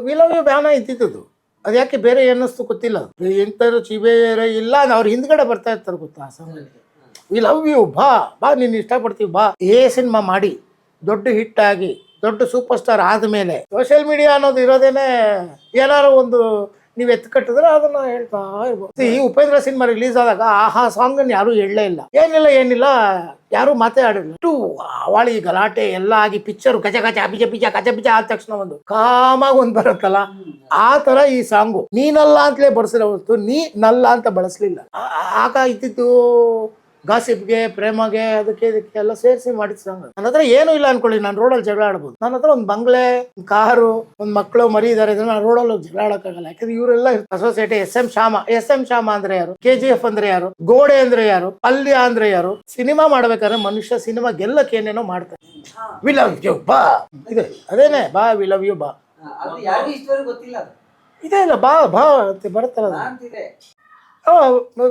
We love you ಬ್ಯಾನ ಇದ್ದಿದ್ದು. ಅದು ಯಾಕೆ ಬೇರೆ ಏನಿಸ್ತು ಗೊತ್ತಿಲ್ಲ. ಎಂಥರು ಚಿಬೇರೆ ಇಲ್ಲ ಅವ್ರು ಹಿಂದ್ಗಡೆ ಬರ್ತಾ ಇರ್ತಾರೆ ಗೊತ್ತಾ. ವಿ ಲವ್ ಯು ಬಾ ಬಾ ನೀನು ಇಷ್ಟಪಡ್ತೀವಿ ಬಾ. ಸಿನಿಮಾ ಮಾಡಿ ದೊಡ್ಡ ಹಿಟ್ ಆಗಿ ದೊಡ್ಡ ಸೂಪರ್ ಸ್ಟಾರ್ ಆದಮೇಲೆ ಸೋಷಿಯಲ್ ಮೀಡಿಯಾ ಅನ್ನೋದು ಇರೋದೇನೆ ಏನಾರು ಒಂದು ನೀವು ಎತ್ಕಟ್ಟಿದ್ರೆ ಅದನ್ನ ಹೇಳ್ತಾ ಇರ್ಬೋದು. ಈ ಉಪೇಂದ್ರ ಸಿನಿಮಾ ರಿಲೀಸ್ ಆದಾಗ ಆಹಾ ಸಾಂಗ್ ಅನ್ನು ಯಾರು ಹೇಳಲೇ ಇಲ್ಲ, ಏನಿಲ್ಲ ಯಾರು ಮಾತೇ ಆಡಿಲ್ಲ. ಅವಳಿ ಗಲಾಟೆ ಎಲ್ಲ ಆಗಿ ಪಿಕ್ಚರ್ ಗಜ ಗಜ ಬಿಜ ಬಿಜ ಗಜ ಬಿಜ ಆದ ತಕ್ಷಣ ಒಂದು ಕಾಮಾಗಿ ಒಂದು ಬರುತ್ತಲ್ಲ, ಆ ತರ ಈ ಸಾಂಗು ನೀನಲ್ಲ ಅಂತಲೇ ಬಳಸಿರೋ ಹೊರತು ನೀ ನಲ್ಲ ಅಂತ ಬಳಸಲಿಲ್ಲ. ಆಗ ಇದ್ದಿದ್ದು ಗಾಸಿಪ್ಗೆ ಪ್ರೇಮಗೆ ಅದಕ್ಕೆ ಇದಕ್ಕೆ ಎಲ್ಲ ಸೇರಿಸಿ ಮಾಡಿದ ಸಾಂಗ್. ನನ್ನ ಹತ್ರ ಏನು ಇಲ್ಲ ಅನ್ಕೊಳ್ಳಿ, ನಾನು ರೋಡಲ್ಲಿ ಜಗಳ ಆಡ್ಬೋದು. ನನ್ನ ಹತ್ರ ಒಂದು ಬಂಗ್ಲೆ, ಒಂದು ಕಾರು, ಒಂದು ಮಕ್ಕಳು ಮರಿ ಇದಾರೆ, ನಾನು ರೋಡಲ್ಲಿ ಜಗಳ ಆಡೋಕ್ಕಾಗಲ್ಲ. ಯಾಕಂದ್ರೆ ಇವರೆಲ್ಲ ಅಸೋಸಿಯೇಟಿ. ಎಸ್ ಎಂ ಶಾಮ ಅಂದ್ರೆ ಯಾರು, KGF ಅಂದ್ರೆ ಯಾರು, ಗೋಡೆ ಅಂದ್ರೆ ಯಾರು, ಪಲ್ಯ ಅಂದ್ರೆ ಯಾರು. ಸಿನಿಮಾ ಮಾಡ್ಬೇಕಾದ್ರೆ ಮನುಷ್ಯ ಸಿನಿಮಾ ಗೆಲ್ಲಕ್ಕೆ ಏನೇನೋ ಮಾಡ್ತಾರೆ. ವಿ ಲವ್ ಯು ಬಾ ಇದೆ, ಅದೇನೆ ಬಾ ವಿ ಲವ್ ಯು ಬಾ ಇದೇ ಇಲ್ಲ ಬಾ ಬಾ ಅಂತ ಬರುತ್ತಲ್ಲ.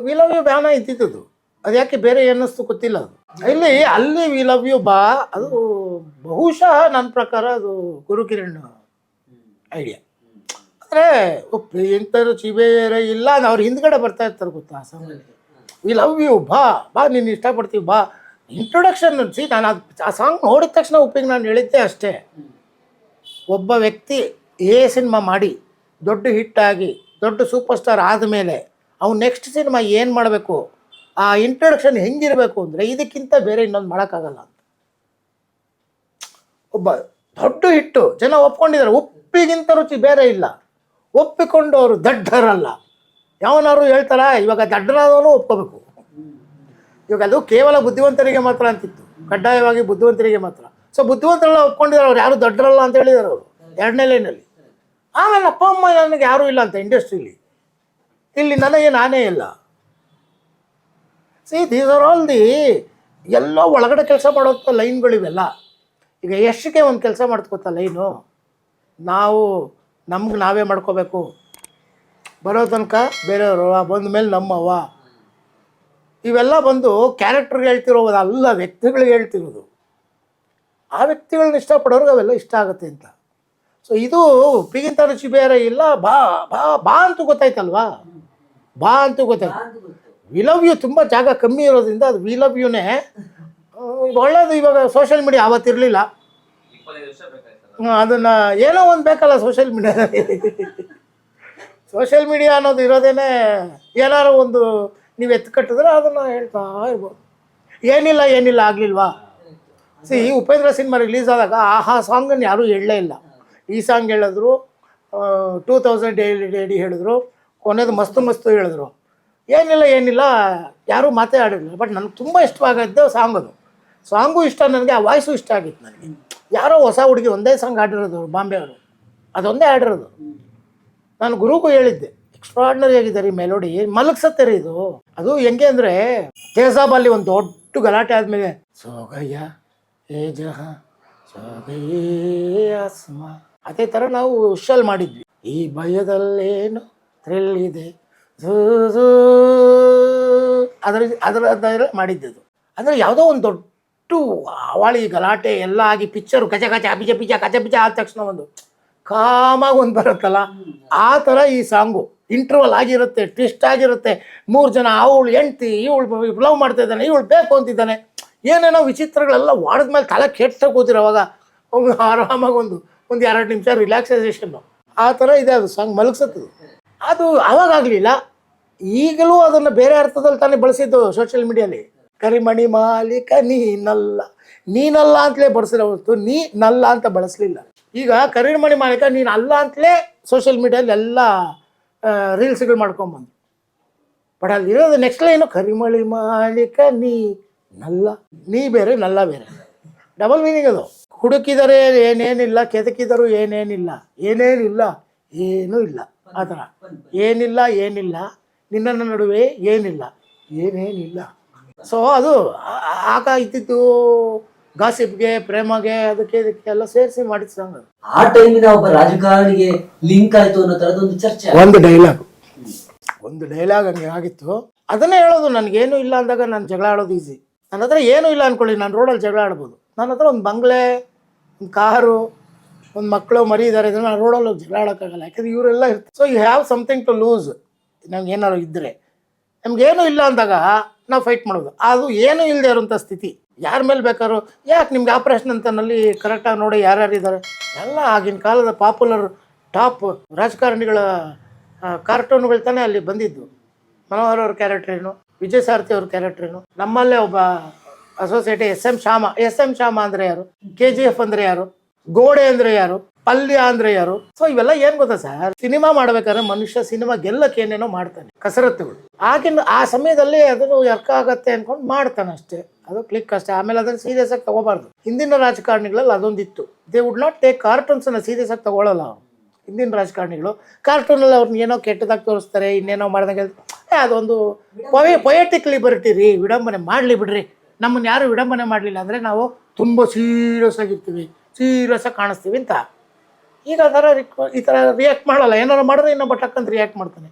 ವಿ ಲವ್ ಯು ಬ್ಯಾನ ಇದ್ದಿದ್ದು. ಅದು ಯಾಕೆ ಬೇರೆ ಏನಿಸ್ತು ಗೊತ್ತಿಲ್ಲ. ಅದು ಅಲ್ಲಿ ವಿ ಲವ್ ಯು ಬಾ ಅದು ಬಹುಶಃ ನನ್ನ ಪ್ರಕಾರ ಅದು ಗುರುಕಿರಣ್ ಐಡಿಯಾ. ಅಂದರೆ ಎಂಥರು ಚಿಬೇರೆ ಇಲ್ಲ ಅವ್ರು ಹಿಂದ್ಗಡೆ ಬರ್ತಾ ಇರ್ತಾರೆ ಗೊತ್ತಾ. ವಿ ಲವ್ ಯು ಬಾ ಬಾ ನೀನು ಇಷ್ಟಪಡ್ತೀವಿ ಬಾ ಇಂಟ್ರೊಡಕ್ಷನ್ ಅನ್ಸಿ. ನಾನು ಆ ಸಾಂಗ್ ನೋಡಿದ ತಕ್ಷಣ ಉಪ್ಪಿಗೆ ನಾನು ಹೇಳಿದ್ದೆ ಅಷ್ಟೇ. ಒಬ್ಬ ವ್ಯಕ್ತಿ ಸಿನಿಮಾ ಮಾಡಿ ದೊಡ್ಡ ಹಿಟ್ ಆಗಿ ದೊಡ್ಡ ಸೂಪರ್ ಸ್ಟಾರ್ ಆದಮೇಲೆ ಅವ್ನು ನೆಕ್ಸ್ಟ್ ಸಿನಿಮಾ ಏನು ಮಾಡಬೇಕು, ಆ ಇಂಟ್ರೊಡಕ್ಷನ್ ಹೆಂಗಿರಬೇಕು ಅಂದರೆ ಇದಕ್ಕಿಂತ ಬೇರೆ ಇನ್ನೊಂದು ಮಾಡೋಕ್ಕಾಗಲ್ಲ ಅಂತ. ಒಬ್ಬ ದೊಡ್ಡ ಹಿಟ್ಟು ಜನ ಒಪ್ಕೊಂಡಿದ್ದಾರೆ. ಉಪ್ಪಿಗಿಂತ ರುಚಿ ಬೇರೆ ಇಲ್ಲ. ಒಪ್ಪಿಕೊಂಡವರು ದಡ್ಡರಲ್ಲ. ಯಾವನಾರು ಹೇಳ್ತಾರ ಇವಾಗ ದಡ್ಡರಾದವನು ಒಪ್ಕೋಬೇಕು. ಇವಾಗ ಅದು ಕೇವಲ ಬುದ್ಧಿವಂತರಿಗೆ ಮಾತ್ರ ಅಂತಿತ್ತು, ಕಡ್ಡಾಯವಾಗಿ ಬುದ್ಧಿವಂತರಿಗೆ ಮಾತ್ರ. ಸೊ ಬುದ್ಧಿವಂತರೆಲ್ಲ ಒಪ್ಕೊಂಡಿದ್ದಾರೆ, ಅವ್ರು ಯಾರು ದಡ್ಡರಲ್ಲ ಅಂತ ಹೇಳಿದ್ದಾರೆ ಅವರು 2ನೇ ಲೈನಲ್ಲಿ. ಆಮೇಲೆ ಅಪ್ಪ ಅಮ್ಮ ನನಗೆ ಯಾರೂ ಇಲ್ಲ ಅಂತ ಇಂಡಸ್ಟ್ರೀಲಿ. ಇಲ್ಲಿ ನನಗೆ ನಾನೇ ಇಲ್ಲ. ದೀಸ್ ಆರ್ ಆಲ್ ದಿ ಎಲ್ಲೋ ಒಳಗಡೆ ಕೆಲಸ ಮಾಡೋಂಥ ಲೈನ್ಗಳಿವೆಲ್ಲ. ಈಗ ಯಶ್ಗೆ ಒಂದು ಕೆಲಸ ಮಾಡ್ಕೋತ ಲೈನು, ನಾವು ನಮ್ಗೆ ನಾವೇ ಮಾಡ್ಕೋಬೇಕು, ಬರೋ ತನಕ ಬೇರೆಯವರು ಬಂದ ಮೇಲೆ ನಮ್ಮವ್ವ, ಇವೆಲ್ಲ ಬಂದು ಕ್ಯಾರೆಕ್ಟರ್ಗೆ ಹೇಳ್ತಿರೋದು ಅಲ್ಲ, ವ್ಯಕ್ತಿಗಳಿಗೆ ಹೇಳ್ತಿರೋದು. ಆ ವ್ಯಕ್ತಿಗಳನ್ನ ಇಷ್ಟಪಡೋರ್ಗೆ ಅವೆಲ್ಲ ಇಷ್ಟ ಆಗುತ್ತೆ ಅಂತ. ಸೊ ಇದು ಉಪ್ಪಿಗಿಂತ ರುಚಿ ಬೇರೆ ಇಲ್ಲ. ಬಾ ಬಾ ಬಾ ಅಂತೂ ಗೊತ್ತಾಯ್ತಲ್ವಾ, ಬಾ ಅಂತೂ ಗೊತ್ತಾಯ್ತು. ವಿ ಲವ್ ಯು ತುಂಬ ಜಾಗ ಕಮ್ಮಿ ಇರೋದ್ರಿಂದ ಅದು ವಿ ಲವ್ ಯುನೇ ಒಳ್ಳೇದು. ಇವಾಗ ಸೋಷಿಯಲ್ ಮೀಡಿಯಾ ಆವತ್ತಿರಲಿಲ್ಲ, ಅದನ್ನು ಏನೋ ಒಂದು ಬೇಕಲ್ಲ ಸೋಷಿಯಲ್ ಮೀಡಿಯಾದಲ್ಲಿ. ಸೋಷಿಯಲ್ ಮೀಡಿಯಾ ಅನ್ನೋದು ಇರೋದೇನೆ ಏನಾರು ಒಂದು ನೀವು ಎತ್ಕಟ್ಟಿದ್ರೆ ಅದನ್ನು ಹೇಳ್ತಾ ಇರ್ಬೋದು. ಏನಿಲ್ಲ ಆಗಲಿಲ್ವಾ. ಈ ಉಪೇಂದ್ರ ಸಿನಿಮಾ ರಿಲೀಸ್ ಆದಾಗ ಆಹಾ ಸಾಂಗನ್ನು ಯಾರೂ ಹೇಳಲೇ ಇಲ್ಲ. ಈ ಸಾಂಗ್ ಹೇಳಿದ್ರು, 2000 AD ಹೇಳಿದ್ರು, ಕೊನೆದು ಮಸ್ತು ಹೇಳಿದ್ರು. ಏನಿಲ್ಲ ಯಾರೂ ಮಾತೇ ಆಡಿಲ್ಲ. ಬಟ್ ನನಗೆ ತುಂಬ ಇಷ್ಟವಾಗಿದ್ದೆ ಸಾಂಗ್. ಅದು ಸಾಂಗು ಇಷ್ಟ ನನಗೆ, ಆ ವಾಯ್ಸು ಇಷ್ಟ ಆಗಿತ್ತು ನನಗೆ. ಯಾರೋ ಹೊಸ ಹುಡುಗಿ ಒಂದೇ ಸಾಂಗ್ ಆಡಿರೋದು ಅವರು, ಬಾಂಬೆ ಅವರು, ಅದೊಂದೇ ಆಡಿರೋದು. ನಾನು ಗುರುಗೂ ಹೇಳಿದ್ದೆ, ಎಕ್ಸ್ಟ್ರಾರ್ಡಿನರಿ ಆಗಿದೆ ರೀ ಮೆಲೋಡಿ, ಮಲಗಿಸತ್ತೆ ರೀ ಇದು. ಅದು ಹೆಂಗೆ ಅಂದರೆ ತೇಜಾಬಲ್ಲಿ ಒಂದು ದೊಡ್ಡ ಗಲಾಟೆ ಆದಮೇಲೆ ಸೋಗಯ್ಯ ಏ ಜಹ ಸೋಗಯ್ಯ ಆಸ್ಮಾ, ಅದೇ ಥರ ನಾವು ಉಶಲ್ ಮಾಡಿದ್ವಿ. ಈ ಭಯದಲ್ಲೇನು ಥ್ರಿಲ್ ಇದೆ ಅದರ ಮಾಡಿದ್ದದು. ಅಂದರೆ ಯಾವುದೋ ಒಂದು ದೊಡ್ಡ ಅವಳಿ ಗಲಾಟೆ ಎಲ್ಲ ಆಗಿ ಪಿಕ್ಚರು ಗಜ ಗಜ ಬಿಜ ಬಿಜ ಗಜ ಬಿಜ ಆದ ತಕ್ಷಣ ಒಂದು ಕಾಮಾಗಿ ಒಂದು ಬರುತ್ತಲ್ಲ, ಆ ಥರ ಈ ಸಾಂಗು ಇಂಟರ್ವಲ್ ಆಗಿರುತ್ತೆ, ಟ್ವಿಸ್ಟ್ ಆಗಿರುತ್ತೆ. 3 ಜನ, ಅವಳು ಹೆಂಡ್ತಿ, ಇವಳು ಲವ್ ಮಾಡ್ತಾ ಇದ್ದಾನೆ, ಇವಳು ಬೇಕು ಅಂತಿದ್ದಾನೆ, ಏನೇನೋ ವಿಚಿತ್ರಗಳೆಲ್ಲ ವಾಡಿದ್ಮೇಲೆ ತಲೆ ಕೆಟ್ಟ ಕೂತಿರೋವಾಗ ಆರಾಮಾಗಿ ಒಂದು 2 ನಿಮಿಷ ರಿಲ್ಯಾಕ್ಸೇಷನ್ನು, ಆ ಥರ ಇದೆ ಅದು ಸಾಂಗ್. ಮಲಗಿಸುತ್ತದೆ ಅದು. ಆವಾಗಲಿಲ್ಲ, ಈಗಲೂ ಅದನ್ನು ಬೇರೆ ಅರ್ಥದಲ್ಲಿ ತಾನೇ ಬಳಸಿದ್ದು ಸೋಷಿಯಲ್ ಮೀಡಿಯಲ್ಲಿ. ಕರಿಮಣಿ ಮಾಲೀಕ ನೀನಲ್ಲ ಅಂತಲೇ ಬಳಸಿರೋ ಹೊರತು ನೀ ನಲ್ಲ ಅಂತ ಬಳಸಲಿಲ್ಲ. ಈಗ ಕರಿಮಣಿ ಮಾಲೀಕ ನೀನು ಅಲ್ಲ ಅಂತಲೇ ಸೋಷಿಯಲ್ ಮೀಡಿಯಲ್ಲಿ ಎಲ್ಲ ರೀಲ್ಸ್ಗಳು ಮಾಡ್ಕೊಂಬಂದು. ಬಟ್ ಅಲ್ಲಿರೋದು ನೆಕ್ಸ್ಟ್ ಲೈನು ಕರಿಮಣಿ ಮಾಲೀಕ ನೀ ನಲ್ಲ, ನೀ ಬೇರೆ ನಲ್ಲ ಬೇರೆ, ಡಬಲ್ ಮೀನಿಂಗ್ ಅದು. ಹುಡುಕಿದರೆ ಏನೇನಿಲ್ಲ, ಕೆದಕಿದರೂ ಏನೇನಿಲ್ಲ ಏನೂ ಇಲ್ಲ, ಆ ಥರ ಏನಿಲ್ಲ ನಿನ್ನ ನಡುವೆ ಏನೇನಿಲ್ಲ. ಸೊ ಅದು ಆಗ ಇದ್ದಿದ್ದು ಗಾಸಿಪ್ಗೆ ಪ್ರೇಮಗೆ ಅದಕ್ಕೆ ಇದಕ್ಕೆ ಎಲ್ಲ ಸೇರಿಸಿ ಮಾಡಿದ ಸಾಂಗ್. ಆ ಟೈಮಿನ ಒಬ್ಬ ರಾಜಕಾರಣಿಗೆ ಲಿಂಕ್ ಆಯ್ತು ಅನ್ನೋ ತರದೊಂದು ಚರ್ಚೆ, ಒಂದು ಡೈಲಾಗ್ ಹಂಗೆ ಆಗಿತ್ತು. ಅದನ್ನೇ ಹೇಳೋದು, ನನಗೇನು ಇಲ್ಲ ಅಂದಾಗ ನಾನು ಜಗಳ ಆಡೋದು ಈಸಿ. ನನ್ನ ಹತ್ರ ಏನೂ ಇಲ್ಲ ಅಂದ್ಕೊಳ್ಳಿ, ನಾನು ರೋಡಲ್ಲಿ ಜಗಳ ಆಡ್ಬೋದು. ನನ್ನ ಹತ್ರ ಒಂದು ಬಂಗ್ಲೆ, ಒಂದು ಕಾರು, ಒಂದು ಮಕ್ಕಳು ಮರಿ ಇದ್ದಾರೆ ಇದನ್ನು ರೋಡಲ್ಲಿ ಹೋಗಿ ಜಗಳ ಆಡೋಕ್ಕಾಗಲ್ಲ, ಯಾಕಂದ್ರೆ ಇವರೆಲ್ಲ ಇರ್ತಾರೆ. So you have something to lose. ನಮ್ಗೆ ಏನಾದ್ರು ಇದ್ದರೆ, ನಮ್ಗೇನು ಇಲ್ಲ ಅಂದಾಗ ನಾವು ಫೈಟ್ ಮಾಡೋದು. ಅದು ಏನೂ ಇಲ್ಲದೆ ಇರೋಂಥ ಸ್ಥಿತಿ. ಯಾರ ಮೇಲೆ ಬೇಕಾದ್ರು ಯಾಕೆ ನಿಮ್ಗೆ ಆಪ್ರೇಷನ್ ಅಂತನಲ್ಲಿ ಕರೆಕ್ಟಾಗಿ ನೋಡಿ ಯಾರ್ಯಾರು ಇದ್ದಾರೆ ಎಲ್ಲ ಆಗಿನ ಕಾಲದ ಪಾಪ್ಯುಲರ್ ಟಾಪ್ ರಾಜಕಾರಣಿಗಳ ಕಾರ್ಟೂನ್ಗಳು ತಾನೇ ಅಲ್ಲಿ ಬಂದಿದ್ದು. ಮನೋಹರ್ ಅವ್ರ ಕ್ಯಾರೆಕ್ಟ್ರೇನು, ವಿಜಯ್ ಸಾರಥಿ ಅವ್ರ ಕ್ಯಾರೆಕ್ಟ್ರೇನು, ನಮ್ಮಲ್ಲೇ ಒಬ್ಬ ಅಸೋಸಿಯೇಟ್ ಎಸ್ ಎಂ ಶ್ಯಾಮ ಅಂದರೆ ಯಾರು, KGF ಅಂದರೆ ಯಾರು, ಗೋಡೆ ಅಂದರೆ ಯಾರು, ಪಲ್ಯ ಅಂದರೆ ಯಾರು. ಸೊ ಇವೆಲ್ಲ ಏನು ಗೊತ್ತಾ ಸರ್, ಸಿನಿಮಾ ಮಾಡ್ಬೇಕಾದ್ರೆ ಮನುಷ್ಯ ಸಿನಿಮಾ ಗೆಲ್ಲಕ್ಕೆ ಏನೇನೋ ಮಾಡ್ತಾನೆ, ಕಸರತ್ತುಗಳು. ಆಗಿನ ಆ ಸಮಯದಲ್ಲಿ ಅದನ್ನು ಅರ್ಕ ಆಗತ್ತೆ ಅಂದ್ಕೊಂಡು ಮಾಡ್ತಾನೆ ಅಷ್ಟೇ, ಅದು ಕ್ಲಿಕ್ ಅಷ್ಟೇ. ಆಮೇಲೆ ಅದನ್ನು ಸೀರಿಯಸ್ ಆಗಿ ತಗೋಬಾರ್ದು. ಹಿಂದಿನ ರಾಜಕಾರಣಿಗಳಲ್ಲಿ ಅದೊಂದಿತ್ತು, ದೇ ವುಡ್ ನಾಟ್ ಟೇಕ್ ಕಾರ್ಟೂನ್ಸನ್ನು ಸೀರಿಯಸ್ ಆಗಿ ತಗೊಳ್ಳಲ್ಲ ಅವರು. ಹಿಂದಿನ ರಾಜಕಾರಣಿಗಳು ಕಾರ್ಟೂನಲ್ಲಿ ಅವ್ರನ್ನ ಏನೋ ಕೆಟ್ಟದಾಗಿ ತೋರಿಸ್ತಾರೆ, ಇನ್ನೇನೋ ಮಾಡ್ದಂಗೆ. ಅದೊಂದು ಪೊಯೆಟಿಕ್ ಲಿಬರ್ಟಿ ರೀ, ವಿಡಂಬನೆ ಮಾಡಲಿ ಬಿಡ್ರಿ, ನಮ್ಮನ್ನು ಯಾರು ವಿಡಂಬನೆ ಮಾಡಲಿಲ್ಲ ಅಂದರೆ ನಾವು ತುಂಬ ಸೀರಿಯಸ್ ಆಗಿರ್ತೀವಿ, ಸೀರಿಯಸ್ ಆಗಿ ಕಾಣಿಸ್ತೀವಿ ಅಂತ. ಈಗ ಅದರ ಈ ಥರ ರಿಯಾಕ್ಟ್ ಮಾಡಲ್ಲ. ಏನಾರು ಮಾಡಿದ್ರೆ ಇನ್ನೊಬ್ಬ ಟಕ್ಕಂತ ರಿಯಾಕ್ಟ್ ಮಾಡ್ತಾನೆ.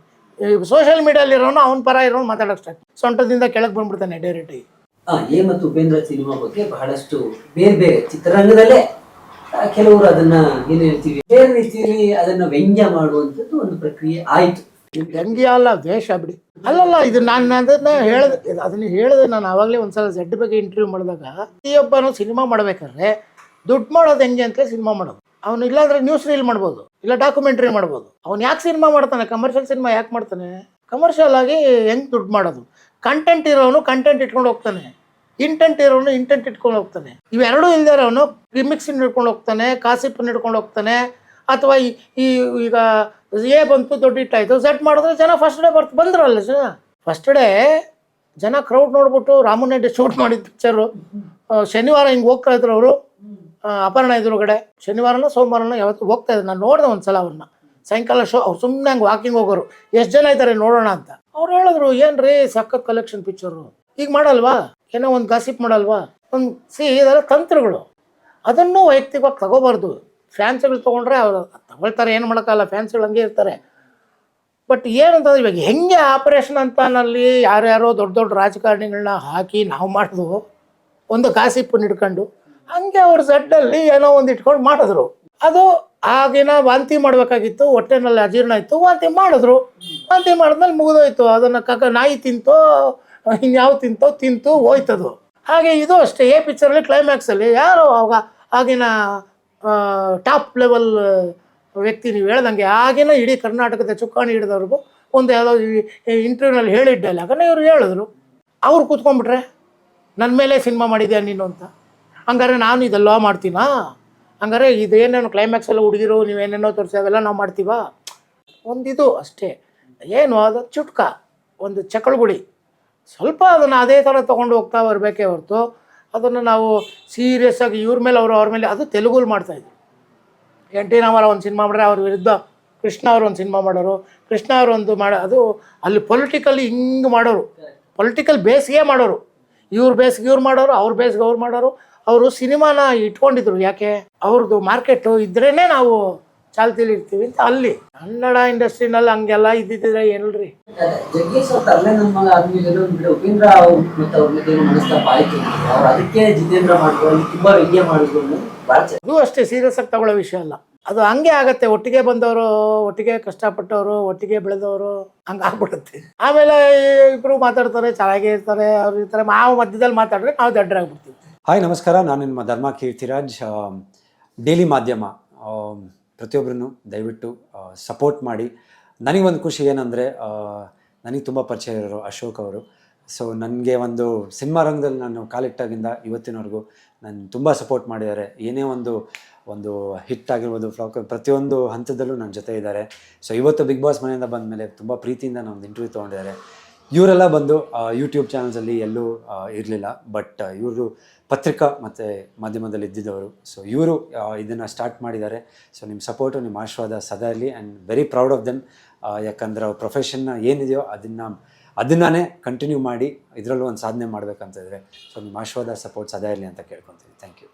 ಸೋಷಿಯಲ್ ಮೀಡಿಯಲ್ಲಿ ಅವನ ಪರ ಇರೋನು ಮಾತಾಡೋಕೆ ಸ್ಟಾರ್ಟ್, ಸೊಂಟದಿಂದ ಕೆಳಗೆ ಬಂದ್ಬಿಡ್ತಾನೆ ಡೈರೆಕ್ಟಾಗಿ. ಎ ಮತ್ತು ಉಪೇಂದ್ರ ಸಿನಿಮಾ ಬಗ್ಗೆ ಬಹಳಷ್ಟು ಬೇರೆ ಬೇರೆ ಚಿತ್ರರಂಗದಲ್ಲೇ ಕೆಲವರು ಅದನ್ನ ಏನು ಹೇಳ್ತೀವಿ ಬೇರೆ ರೀತಿಯಲ್ಲಿ ಅದನ್ನ ವ್ಯಂಗ್ಯ ಮಾಡುವಂಥದ್ದು ಒಂದು ಪ್ರಕ್ರಿಯೆ ಆಯಿತು. ವ್ಯಂಗ್ಯ ಅಲ್ಲ, ದ್ವೇಷ ಬಿಡಿ. ಅಲ್ಲಲ್ಲ, ಇದು ನಾನು ಅದನ್ನ ಹೇಳಿದೆ ನಾನು ಆವಾಗಲೇ ಒಂದ್ಸಲ Z ಬಗ್ಗೆ ಇಂಟರ್ವ್ಯೂ ಮಾಡಿದಾಗ. ಪ್ರತಿಯೊಬ್ಬನು ಸಿನಿಮಾ ಮಾಡ್ಬೇಕಾದ್ರೆ ದುಡ್ಡು ಮಾಡೋದು ಹೆಂಗೆ ಅಂತಲೇ ಸಿನಿಮಾ ಮಾಡೋದು. ಅವನು ಇಲ್ಲಾಂದ್ರೆ ನ್ಯೂಸ್ ರೀಲ್ ಮಾಡ್ಬೋದು, ಇಲ್ಲ ಡಾಕ್ಯುಮೆಂಟ್ರಿ ಮಾಡ್ಬೋದು. ಅವ್ನು ಯಾಕೆ ಸಿನಿಮಾ ಮಾಡ್ತಾನೆ, ಕಮರ್ಷಿಯಲ್ ಸಿನಿಮಾ ಯಾಕೆ ಮಾಡ್ತಾನೆ? ಕಮರ್ಷಿಯಲ್ ಆಗಿ ಹೆಂಗೆ ದುಡ್ಡು ಮಾಡೋದು. ಕಂಟೆಂಟ್ ಇರೋನು ಕಂಟೆಂಟ್ ಇಟ್ಕೊಂಡು ಹೋಗ್ತಾನೆ, ಇಂಟೆಂಟ್ ಇರೋನು ಇಂಟೆಂಟ್ ಇಟ್ಕೊಂಡು ಹೋಗ್ತಾನೆ. ಇವೆರಡೂ ಇಲ್ದೇ ಅವನು ಗಿಮಿಕ್ಸನ್ನು ಹಿಡ್ಕೊಂಡು ಹೋಗ್ತಾನೆ, ಕಾಸಿಪ್ಪನ್ನು ಹಿಡ್ಕೊಂಡು ಹೋಗ್ತಾನೆ. ಅಥವಾ ಈಗ ಎ ಬಂತು, ದೊಡ್ಡ ಹಿಟ್ಟಾಯಿತು, Z ಮಾಡಿದ್ರೆ ಜನ ಫಸ್ಟ್ ಡೇ ಬಂದ್ರಲ್ಲ ಜನ. ಫಸ್ಟ್ ಡೇ ಜನ ಕ್ರೌಡ್ ನೋಡ್ಬಿಟ್ಟು ರಾಮನ್ ರೆಡ್ಡಿ ಶೂಟ್ ಮಾಡಿದ ಪಿಕ್ಚರು ಶನಿವಾರ ಹಿಂಗೆ ಹೋಗ್ತಾ ಇದ್ರು ಅವರು, ಅಪರ್ಣ ಎದುರುಗಡೆ. ಶನಿವಾರನ ಸೋಮವಾರನ ಯಾವತ್ತು ಹೋಗ್ತಾ ಇದ್ರು. ನಾನು ನೋಡಿದೆ ಒಂದ್ಸಲ ಅವ್ರನ್ನ ಸಾಯಂಕಾಲ ಶೋ. ಅವ್ರು ಸುಮ್ಮನೆ ಹಂಗೆ ವಾಕಿಂಗ್ ಹೋಗೋರು, ಎಷ್ಟು ಜನ ಇದ್ದಾರೆ ನೋಡೋಣ ಅಂತ. ಅವ್ರು ಹೇಳಿದ್ರು, ಏನು ರೀ ಸಖತ್ ಕಲೆಕ್ಷನ್ ಪಿಕ್ಚರು, ಈಗ ಮಾಡಲ್ವಾ, ಏನೋ ಒಂದು ಗಾಸಿಪ್ ಮಾಡಲ್ವಾ, ಒಂದು ಇದೆಲ್ಲ ತಂತ್ರಗಳು. ಅದನ್ನು ವೈಯಕ್ತಿಕವಾಗಿ ತಗೋಬಾರ್ದು. ಫ್ಯಾನ್ಸ್ಗಳು ತೊಗೊಂಡ್ರೆ ಅವರು ತಗೊಳ್ತಾರೆ, ಏನು ಮಾಡೋಕ್ಕಲ್ಲ, ಫ್ಯಾನ್ಸ್ಗಳು ಹಂಗೆ ಇರ್ತಾರೆ. ಬಟ್ ಏನಂತಂದ್ರೆ ಇವಾಗ ಹೆಂಗೆ ಆಪರೇಷನ್ ಅಂತನಲ್ಲಿ ಯಾರ್ಯಾರೋ ದೊಡ್ಡ ದೊಡ್ಡ ರಾಜಕಾರಣಿಗಳನ್ನ ಹಾಕಿ ನಾವು ಮಾಡಿದ್ವು ಒಂದು ಗಾಸಿಪ್ಪನ್ನು ಹಿಡ್ಕೊಂಡು, ಹಂಗೆ ಅವ್ರ Z ಏನೋ ಒಂದು ಇಟ್ಕೊಂಡು ಮಾಡಿದ್ರು. ಅದು ಆಗಿನ ವಾಂತಿ ಮಾಡಬೇಕಾಗಿತ್ತು, ಹೊಟ್ಟೆನಲ್ಲಿ ಅಜೀರ್ಣ ಇತ್ತು, ವಾಂತಿ ಮಾಡಿದ್ರು. ವಾಂತಿ ಮಾಡಿದ್ಮೇಲೆ ಮುಗಿದೋಯ್ತು. ಅದನ್ನು ನಾಯಿ ತಿಂತೋ ಇನ್ಯಾವ ತಿಂತು ಹೋಯ್ತದು. ಹಾಗೆ ಇದು ಅಷ್ಟೇ. ಎ ಪಿಕ್ಚರಲ್ಲಿ ಕ್ಲೈಮ್ಯಾಕ್ಸಲ್ಲಿ ಯಾರೋ ಆಗಿನ ಟಾಪ್ ಲೆವೆಲ್ ವ್ಯಕ್ತಿ, ನೀವು ಹೇಳ್ದಂಗೆ ಆಗಿನ ಇಡೀ ಕರ್ನಾಟಕದ ಚುಕ್ಕಾಣಿ ಹಿಡಿದವ್ರಿಗೂ ಒಂದು ಯಾವುದೋ ಇಂಟರ್ವ್ಯೂನಲ್ಲಿ ಹೇಳಿದ್ದ ಡೈಲಾಗನ್ನು ಇವರು ಹೇಳಿದ್ರು. ಅವ್ರು ಕೂತ್ಕೊಂಡ್ಬಿಟ್ರೆ ನನ್ನ ಮೇಲೆ ಸಿನಿಮಾ ಮಾಡಿದ್ಯಾ ನೀನು ಅಂತ. ಹಂಗಾರೆ ನಾನು ಇದೆಲ್ಲ ಮಾಡ್ತೀನಾ? ಹಂಗಾರೆ ಇದೇನೇನು ಕ್ಲೈಮ್ಯಾಕ್ಸೆಲ್ಲ ಹುಡುಗಿರು ನೀವೇನೇನೋ ತೋರಿಸಿ ಅವೆಲ್ಲ ನಾವು ಮಾಡ್ತೀವಾ? ಒಂದಿದು ಅಷ್ಟೇ. ಏನು ಅದು ಚುಟ್ಕ, ಒಂದು ಚಕಳುಗುಡಿ. ಸ್ವಲ್ಪ ಅದನ್ನು ಅದೇ ಥರ ತೊಗೊಂಡು ಹೋಗ್ತಾ ಬರಬೇಕೇ ಹೊರತು ಅದನ್ನು ನಾವು ಸೀರಿಯಸ್ ಆಗಿ ಇವ್ರ ಮೇಲೆ ಅವ್ರ ಮೇಲೆ. ಅದು ತೆಲುಗುಲಿ ಮಾಡ್ತಾಯಿದ್ರು. NT ರಾಮಾರಾವ್ ಒಂದು ಸಿನಿಮಾ ಮಾಡ್ರೆ ಅವ್ರ ವಿರುದ್ಧ ಕೃಷ್ಣ ಅವರು ಒಂದು ಸಿನಿಮಾ ಮಾಡೋರು, ಕೃಷ್ಣ ಅವರು ಒಂದು ಅದು ಅಲ್ಲಿ ಪೊಲಿಟಿಕಲಿ ಹಿಂಗೆ ಮಾಡೋರು, ಪೊಲಿಟಿಕಲ್ ಬೇಸ್ಗೆ ಮಾಡೋರು. ಇವ್ರ ಬೇಸ್ಗೆ ಇವ್ರು ಮಾಡೋರು, ಅವ್ರ ಬೇಸ್ಗೆ ಅವ್ರು ಮಾಡೋರು. ಅವರು ಸಿನಿಮಾನ ಇಟ್ಕೊಂಡಿದ್ರು, ಯಾಕೆ ಅವ್ರದ್ದು ಮಾರ್ಕೆಟು ಇದ್ರೇ ನಾವು ಚಾಲ್ತಿಲಿ ಇರ್ತೀವಿ ಅಂತ. ಅಲ್ಲಿ ಕನ್ನಡ ಇಂಡಸ್ಟ್ರಿನಲ್ಲಿ ಹಂಗೆಲ್ಲ ಇದ್ದಿದ್ರೆ ಏನಲ್ರಿ. ಜಗ್ಗೇಶ್ ಅವ್ರ ತರಲೆ ನನ್ನ ಮಗ ಆದ್ಮೇಲೆ ಉಪೇಂದ್ರ ಅವ್ರು ಮತ್ತು ಅವ್ರ ಮೇಲೆ ಮನಸ್ತಾಪ ಆಯ್ತು. ಅವ್ರು ಅದಕ್ಕೆ ಜಿತೇಂದ್ರ ಮಾಡಿದ್ರು, ತುಂಬಾ ವ್ಯಂಗ್ಯ ಮಾಡಿದ್ರು. ಅದು ಅಷ್ಟೇ ಸೀರಿಯಸ್ ಆಗಿ ತಗೊಳ್ಳೋ ವಿಷಯ ಅಲ್ಲ. ಅದು ಹಂಗೆ ಆಗತ್ತೆ. ಒಟ್ಟಿಗೆ ಬಂದವರು, ಒಟ್ಟಿಗೆ ಕಷ್ಟಪಟ್ಟವರು, ಒಟ್ಟಿಗೆ ಬೆಳೆದವರು, ಹಂಗೆ ಆಗ್ಬಿಡುತ್ತೆ. ಆಮೇಲೆ ಇಬ್ರು ಮಾತಾಡ್ತಾರೆ, ಚೆನ್ನಾಗೇ ಇರ್ತಾರೆ, ಅವ್ರು ಇರ್ತಾರೆ. ನಾವು ಮಧ್ಯದಲ್ಲಿ ಮಾತಾಡಿದ್ರೆ ನಾವು ದಡ್ಡರಾಗ್ಬಿಡ್ತೀವಿ. ಹಾಯ್ ನಮಸ್ಕಾರ, ನಾನು ನಿಮ್ಮ ಧರ್ಮ ಕೀರ್ತಿರಾಜ್. ಡೈಲಿ ಮಾಧ್ಯಮ ಪ್ರತಿಯೊಬ್ಬರನ್ನು ದಯವಿಟ್ಟು ಸಪೋರ್ಟ್ ಮಾಡಿ. ನನಗೊಂದು ಖುಷಿ ಏನಂದರೆ, ನನಗೆ ತುಂಬ ಪರಿಚಯ ಇರೋರು ಅಶೋಕ್ ಅವರು. ಸೊ ನನಗೆ ಒಂದು ಸಿನಿಮಾ ರಂಗದಲ್ಲಿ ನಾನು ಕಾಲಿಟ್ಟಾಗಿಂದ ಇವತ್ತಿನವರೆಗೂ ನಾನು ತುಂಬ ಸಪೋರ್ಟ್ ಮಾಡಿದ್ದಾರೆ. ಏನೇ ಒಂದು ಹಿಟ್ ಆಗಿರ್ಬೋದು, ಫ್ಲಾಕ್, ಪ್ರತಿಯೊಂದು ಹಂತದಲ್ಲೂ ನನ್ನ ಜೊತೆ ಇದ್ದಾರೆ. ಸೊ ಇವತ್ತು ಬಿಗ್ ಬಾಸ್ ಮನೆಯಿಂದ ಬಂದ ಮೇಲೆ ತುಂಬ ಪ್ರೀತಿಯಿಂದ ನಾನೊಂದು ಇಂಟರ್ವ್ಯೂ ತೊಗೊಂಡಿದ್ದಾರೆ. ಇವರೆಲ್ಲ ಬಂದು ಯೂಟ್ಯೂಬ್ ಚಾನಲ್ಸಲ್ಲಿ ಎಲ್ಲೂ ಇರಲಿಲ್ಲ, ಬಟ್ ಇವರು ಪತ್ರಿಕಾ ಮತ್ತು ಮಾಧ್ಯಮದಲ್ಲಿ ಇದ್ದಿದ್ದವರು. ಸೊ ಇವರು ಇದನ್ನು ಸ್ಟಾರ್ಟ್ ಮಾಡಿದ್ದಾರೆ. ಸೊ ನಿಮ್ಮ ಸಪೋರ್ಟು, ನಿಮ್ಮ ಆಶೀರ್ವಾದ ಸದಾ ಇರಲಿ. And very proud of them. ಯಾಕಂದರೆ ಅವ್ರ ಪ್ರೊಫೆಷನ್ನ ಏನಿದೆಯೋ ಅದನ್ನೇ ಕಂಟಿನ್ಯೂ ಮಾಡಿ ಇದರಲ್ಲೂ ಒಂದು ಸಾಧನೆ ಮಾಡಬೇಕಂತಿದ್ರೆ. ಸೊ ನಿಮ್ಮ ಆಶೀರ್ವಾದ, ಸಪೋರ್ಟ್ ಸದಾ ಇರಲಿ ಅಂತ ಕೇಳ್ಕೊತೀನಿ. Thank you.